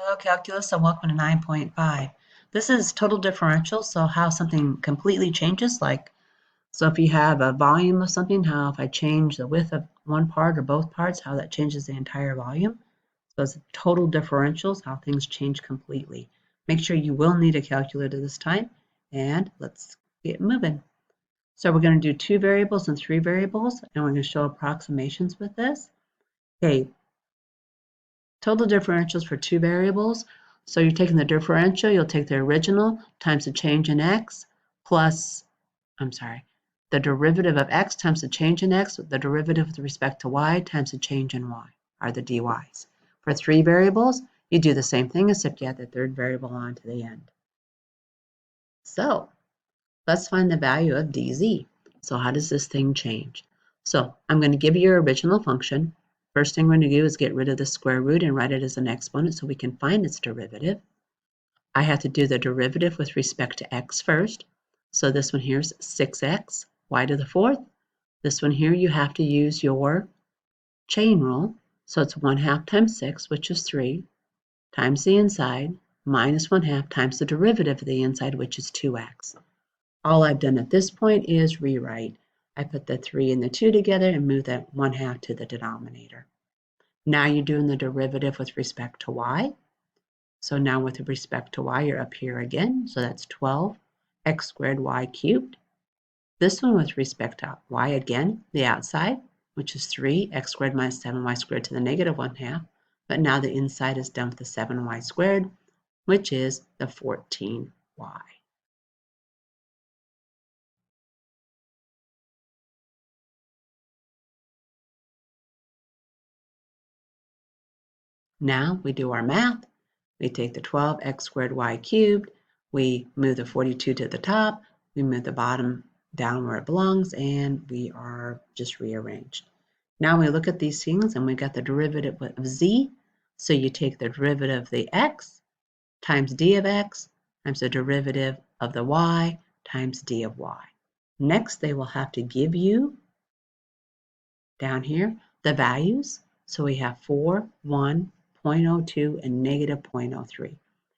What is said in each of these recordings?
Hello, calculus, and welcome to 9.5. This is total differential, so how something completely changes, so if you have a volume of something, how if I change the width of one part or both parts, how that changes the entire volume. So it's total differentials, how things change completely. Make sure you will need a calculator this time, and let's get moving. So we're going to do 2 variables and 3 variables, and we're going to show approximations with this. Okay, total differentials for 2 variables. So you're taking the differential, you'll take the original times the change in x plus, the derivative of x times the change in x, the derivative with respect to y times the change in y, are the dy's. For 3 variables, you do the same thing except you add the third variable on to the end. So let's find the value of dz. So how does this thing change? So I'm going to give you your original function. First thing we're going to do is get rid of the square root and write it as an exponent so we can find its derivative. I have to do the derivative with respect to x first. So this one here is 6x, y to the 4th. This one here you have to use your chain rule. So it's 1/2 times 6, which is 3, times the inside, minus 1/2 times the derivative of the inside, which is 2x. All I've done at this point is rewrite. I put the 3 and the 2 together and move that 1/2 to the denominator. Now you're doing the derivative with respect to y. So now with respect to y, you're up here again. So that's 12x squared y cubed. This one with respect to y again, the outside, which is 3x squared minus 7y squared to the negative 1/2. But now the inside is done with the 7y squared, which is the 14y. Now we do our math. We take the 12x squared y cubed, we move the 42 to the top, we move the bottom down where it belongs, and we are just rearranged. Now we look at these things and we got the derivative of z. So you take the derivative of the x times d of x times the derivative of the y times d of y. Next, they will have to give you down here the values. So we have 4, 1, 0.02, and negative 0.03.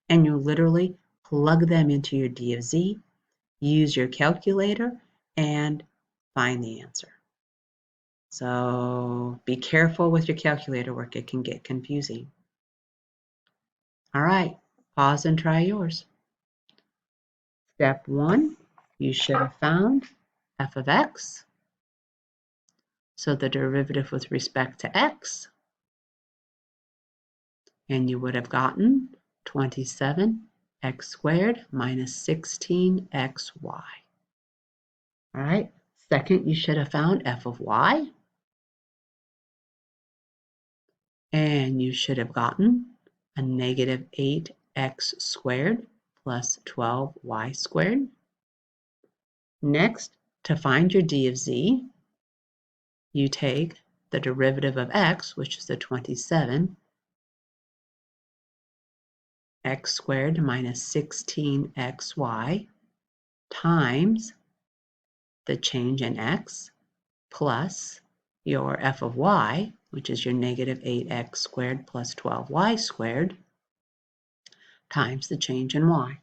And you literally plug them into your d of z, use your calculator, and find the answer. So be careful with your calculator work, it can get confusing. All right, pause and try yours. Step 1, you should have found f of x. So the derivative with respect to x, and you would have gotten 27x squared minus 16xy. All right, second, you should have found f of y, and you should have gotten a negative 8x squared plus 12y squared. Next, to find your d of z, you take the derivative of x, which is the 27, x squared minus 16xy times the change in x plus your f of y, which is your negative 8x squared plus 12y squared, times the change in y.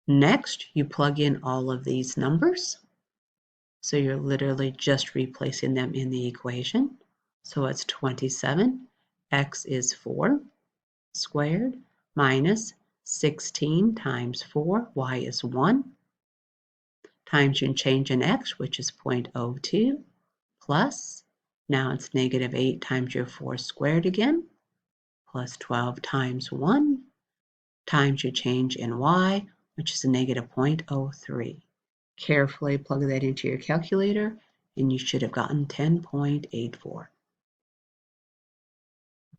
Next, you plug in all of these numbers. So you're literally just replacing them in the equation. So it's 27, x is 4 squared, minus 16 times 4, y is 1, times your change in x, which is 0.02, plus, now it's negative 8 times your 4 squared again, plus 12 times 1, times your change in y, which is a negative 0.03. Carefully plug that into your calculator, and you should have gotten 10.84.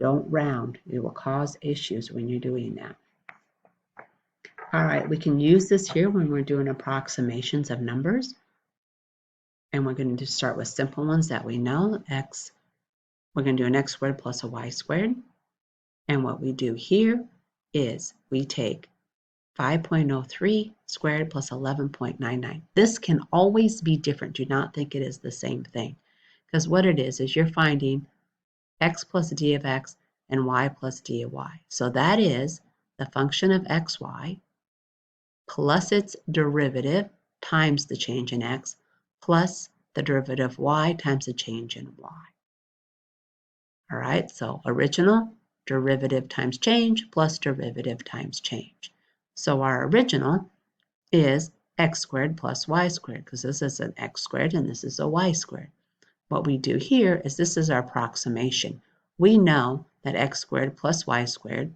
Don't round. It will cause issues when you're doing that. All right, we can use this here when we're doing approximations of numbers. And we're going to start with simple ones that we know. X, we're going to do an x squared plus a y squared. And what we do here is we take 5.03 squared plus 11.99. This can always be different. Do not think it is the same thing. Because what it is you're finding x plus d of x and y plus d of y. So that is the function of xy plus its derivative times the change in x plus the derivative of y times the change in y. All right, so original, derivative times change plus derivative times change. So our original is x squared plus y squared, because this is an x squared and this is a y squared. What we do here is this is our approximation. We know that x squared plus y squared,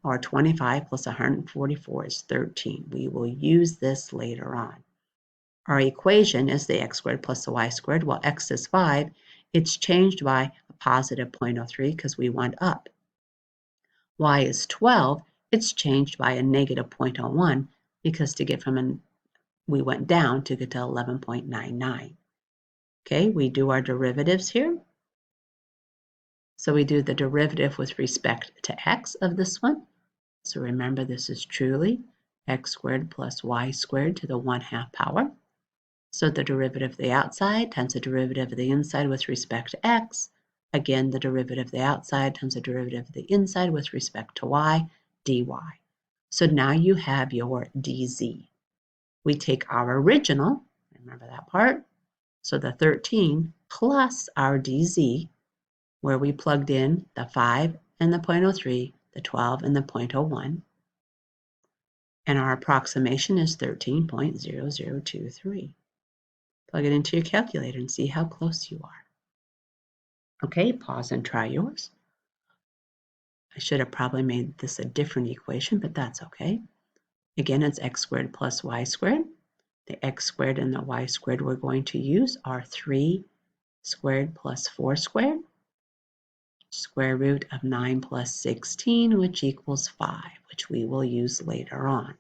or 25 plus 144, is 13. We will use this later on. Our equation is the x squared plus the y squared. Well, x is 5. It's changed by a positive 0.03 because we went up. Y is 12. It's changed by a negative 0.01 because to get from we went down to get to 11.99. Okay, we do our derivatives here. So we do the derivative with respect to x of this one. So remember, this is truly x squared plus y squared to the 1/2 power. So the derivative of the outside times the derivative of the inside with respect to x. Again, the derivative of the outside times the derivative of the inside with respect to y, dy. So now you have your dz. We take our original, remember that part, so the 13 plus our dz, where we plugged in the 5 and the 0.03, the 12 and the 0.01, and our approximation is 13.0023. Plug it into your calculator and see how close you are. Okay, pause and try yours. I should have probably made this a different equation, but that's okay. Again, it's x squared plus y squared. The x squared and the y squared we're going to use are 3 squared plus 4 squared, square root of 9 plus 16, which equals 5, which we will use later on.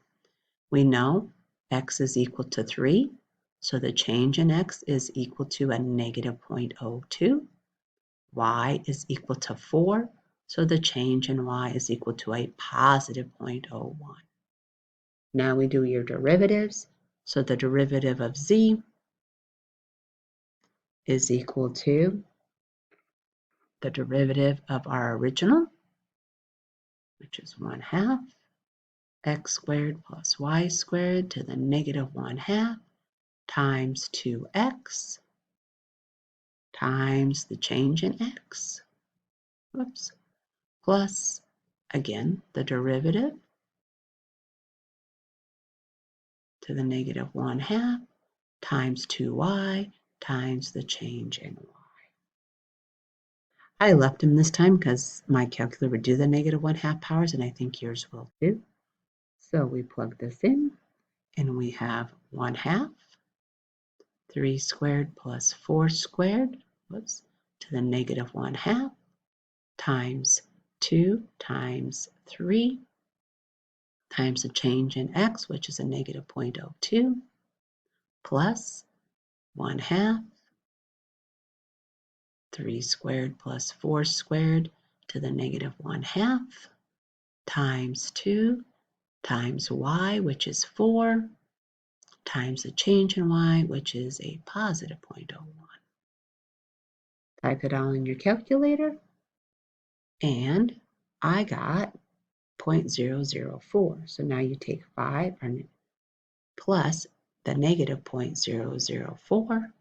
We know x is equal to 3, so the change in x is equal to a negative 0.02. Y is equal to 4, so the change in y is equal to a positive 0.01. Now we do your derivatives. So the derivative of z is equal to the derivative of our original, which is 1/2 x squared plus y squared to the negative 1/2 times 2x times the change in x, plus, again, the derivative to the negative 1/2 times 2y times the change in y. I left them this time because my calculator would do the negative 1/2 powers, and I think yours will too. So we plug this in, and we have 1/2, 3 squared plus 4 squared, to the negative 1/2 times 2 times 3 times the change in x, which is a negative 0.02, plus 1/2, 3 squared plus 4 squared to the negative 1/2 times 2 times y, which is 4, times the change in y, which is a positive 0.01. Type it all in your calculator, and I got 0.004. So now you take 5 plus the negative 0.004,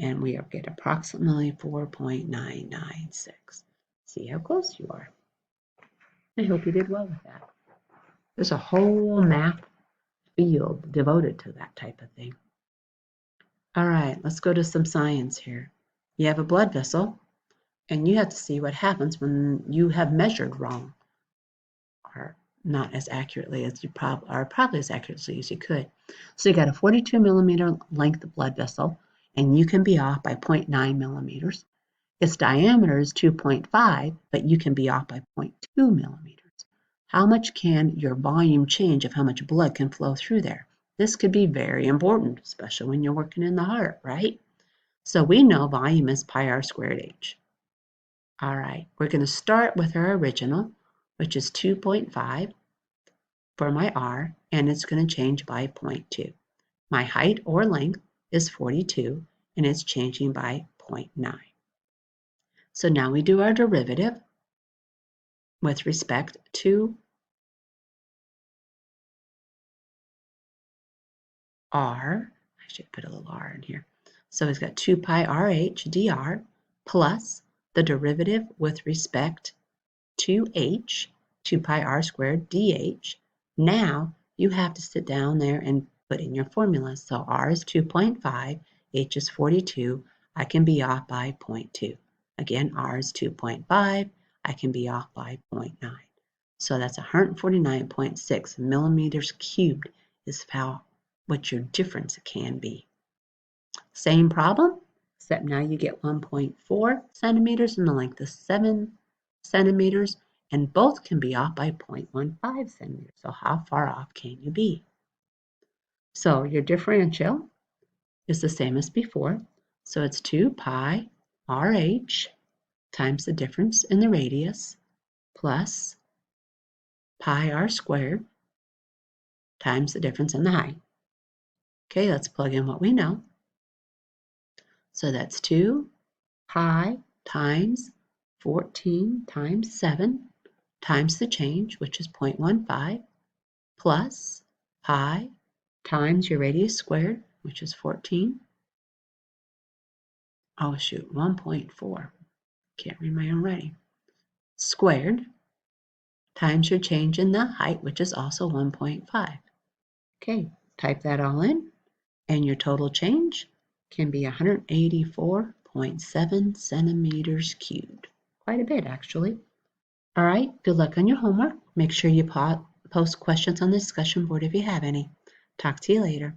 and we get approximately 4.996. See how close you are. I hope you did well with that. There's a whole math field devoted to that type of thing. All right, let's go to some science here. You have a blood vessel, and you have to see what happens when you have measured wrong, or not as accurately as you probably as accurately as you could. So you got a 42 millimeter length blood vessel, and you can be off by 0.9 millimeters. Its diameter is 2.5, but you can be off by 0.2 millimeters. How much can your volume change of how much blood can flow through there? This could be very important, especially when you're working in the heart, right? So we know volume is pi r squared h. All right, we're going to start with our original, which is 2.5 for my r, and it's going to change by 0.2. My height or length is 42, and it's changing by 0.9. So now we do our derivative. with respect to r. I should put a little r in here. So it's got 2 pi rh dr plus the derivative with respect to h, 2 pi r squared dh. Now you have to sit down there and put in your formula. So r is 2.5, h is 42. I can be off by 0.2. Again, r is 2.5. I can be off by 0.9. So that's 149.6 millimeters cubed is what your difference can be. Same problem, except now you get 1.4 centimeters and the length is 7 centimeters, and both can be off by 0.15 centimeters. So how far off can you be? So your differential is the same as before. So it's 2 pi RH times the difference in the radius plus pi r squared times the difference in the height. Okay, let's plug in what we know. So that's 2 pi times 14 times 7 times the change, which is 0.15, plus pi times your radius squared, which is 14. Oh shoot, 1.4. Can't read my own writing. Squared times your change in the height, which is also 1.5. Okay, type that all in, and your total change can be 184.7 centimeters cubed. Quite a bit, actually. All right, good luck on your homework. Make sure you post questions on the discussion board if you have any. Talk to you later.